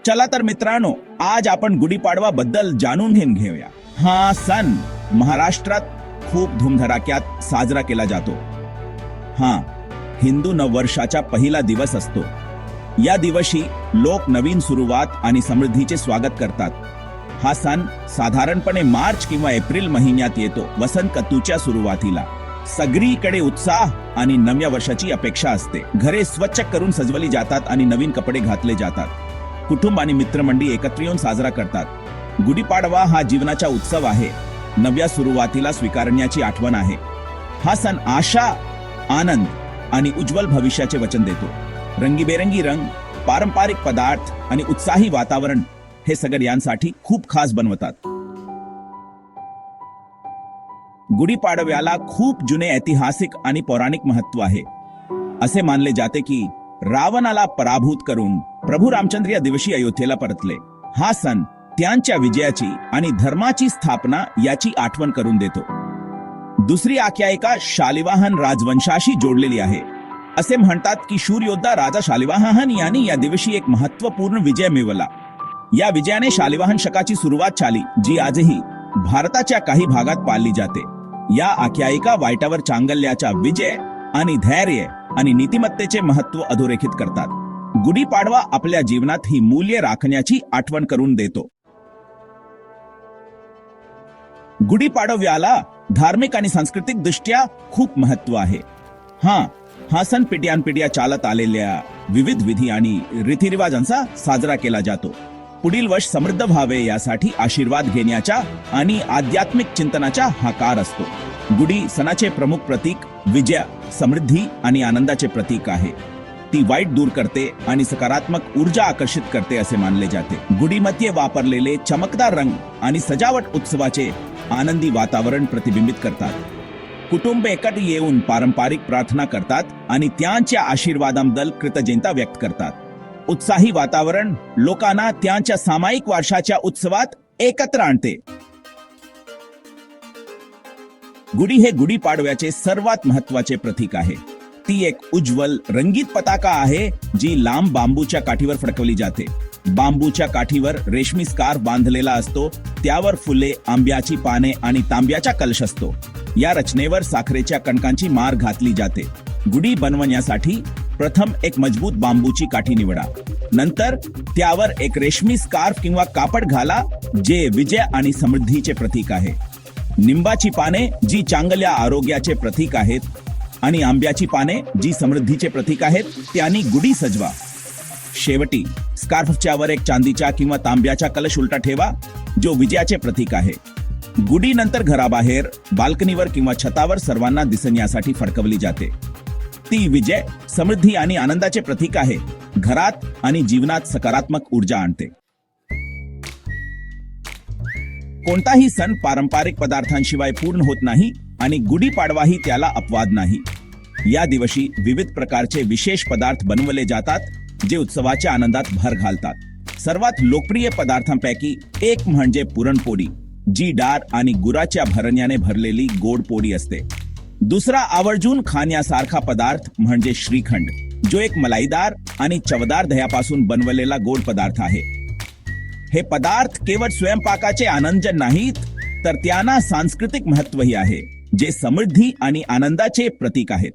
चला तर मित्रांनो, आज आपण गुढीपाडवा बद्दल जाणून घेऊया। हा सण महाराष्ट्रात खूप धूमधडाक्यात साजरा केला जातो। हिंदू नववर्षाचा पहिला दिवस असतो। या दिवशी लोक नवीन सुरुवात आणि समृद्धीचे स्वागत करतात। हा सण साधारणपणे मार्च किंवा एप्रिल महिन्यात येतो। वसंत ऋतूच्या सुरुवातीला सगळीकडे उत्साह आणि नव्या वर्षाची अपेक्षा असते। घरे स्वच्छ करून सजवली जातात आणि नवीन कपडे घातले जातात। कुटुंब आणि मित्रमंडळी एकत्र येऊन साजरा करतात। गुढीपाडवा हा जीवनाचा उत्सव आहे, नव्या सुरुवातीला स्वीकारण्याची आठवण आहे। हा सण आशा, आनंद आणि उज्ज्वल भविष्याचे वचन देतो। रंगीबेरंगी रंग, पारंपरिक पदार्थ आणि उत्साही वातावरण हे सगळ्यांसाठी खूप खास बनवतात। गुढीपाडव्याला खूप जुने ऐतिहासिक आणि पौराणिक महत्त्व आहे। असे मानले जाते की रावणाला पराभूत करून प्रभू रामचंद्र या दिवशी अयोध्येला परतले। हा सण त्यांच्या विजयाची आणि धर्माची स्थापना याची आठवण करून देतो। दुसरी आख्यायिका शालिवाहन राजवंशाशी जोडलेली आहे। असे म्हणतात की शूरयोद्धा राजा शालिवाहन यांनी या दिवशी एक महत्त्वपूर्ण विजय मिळवला। या विजयाने शालिवाहन शकाची सुरुवात झाली, जी आजही भारताच्या काही भागात पाळली जाते। या आख्यायिका वाईटावर चांगल्याचा विजय आणि धैर्य आणि नीतिमत्तेचे महत्त्व अधोरेखित करतात। गुढीपाडवा आपल्या जीवनात ही मूल्ये राखण्याची आठवण करून देतो। गुढीपाडव्याला धार्मिक आणि सांस्कृतिक दृष्ट्या खूप महत्त्व आहे। हा सण पिढ्यानपिढ्या चालत आलेल्या विविध विधी आणि रीतिरिवाजांचा साजरा केला जातो। पुढील वर्ष समृद्ध व्हावे यासाठी आशीर्वाद घेण्याचा आणि आध्यात्मिक चिंतनाचा हाकार असतो। गुढी सणाचे प्रमुख प्रतीक विजय, समृद्धी आणि आनंदाचे प्रतीक आहे। ती वाईट दूर करते आणि सकारात्मक ऊर्जा आकर्षित करते असे मानले जाते। गुढीमध्ये वापरलेले चमकदार रंग आणि सजावट उत्सवाचे आनंदी वातावरण प्रतिबिंबित करतात। कुटुंब एकत्र येऊन पारंपरिक प्रार्थना करतात आणि त्यांच्या आशीर्वादाबद्दल कृतज्ञता व्यक्त करतात। उत्साही वातावरण लोकांना त्यांच्या सामायिक वर्षाच्या उत्सवात एकत्र आणते। गुढी हे गुढीपाडव्याचे सर्वात महत्त्वाचे प्रतीक आहे। ती एक उज्ज्वल रंगीत पताका आहे, जी लांब बांबूच्या काठीवर फडकवली जाते। बांबूच्या काठीवर रेशमी स्कार्फ बांधलेला असतो, त्यावर फुले, आंब्याची पाने आणि तांब्याचा कलश असतो। या रचनेवर साखरेच्या कणकांची मार घातली जाते। गुढी बनवण्यासाठी प्रथम एक मजबूत बांबूची काठी निवडा, नंतर त्यावर एक रेशमी स्कार्फ किंवा कापड घाला, जे विजय आणि समृद्धीचे प्रतीक आहे। निंबाची पाने, जी चांगल्या आरोग्याचे प्रतीक आहेत, आणि आंब्याची पाने, जी समृद्धीचे प्रतीक आहेत, त्यांनी गुढी सजवा। शेवटी स्कार्फच्या वर एक चांदीचा किंवा तांब्याचा कलश उलटा ठेवा, जो विजयाचे प्रतीक आहे। गुढी नंतर घराबाहेर, बाल्कनीवर किंवा छतावर सर्वांना दिसण्यासाठी फडकवली जाते। ती विजय, समृद्धी आणि आनंदाचे प्रतीक आहे। घरात आणि जीवनात सकारात्मक ऊर्जा आणते। कोणताही सण पारंपरिक पदार्थांशिवाय पूर्ण होत नाही आणि गुढीपाडवाही त्याला अपवाद नाही। या दिवशी विविध प्रकारचे विशेष पदार्थ बनवले जातात, जे उत्सवाच्या आनंदात भर घालतात। सर्वात लोकप्रिय पदार्थांपैकी एक म्हणजे पुरणपोळी, जी डाळ आणि गुळाच्या भरण्याने भरलेली गोड पोळी असते। दुसरा आवर्जून खाण्यासारखा पदार्थ म्हणजे श्रीखंड, जो एक मलाईदार आणि चवदार दह्यापासून बनवलेला गोड पदार्थ आहे। हे पदार्थ केवळ स्वयंपाकाचे आनंद नाहीत, तर त्यांना सांस्कृतिक महत्त्वही आहे, जे समृद्धी आणि आनंदाचे प्रतीक आहेत।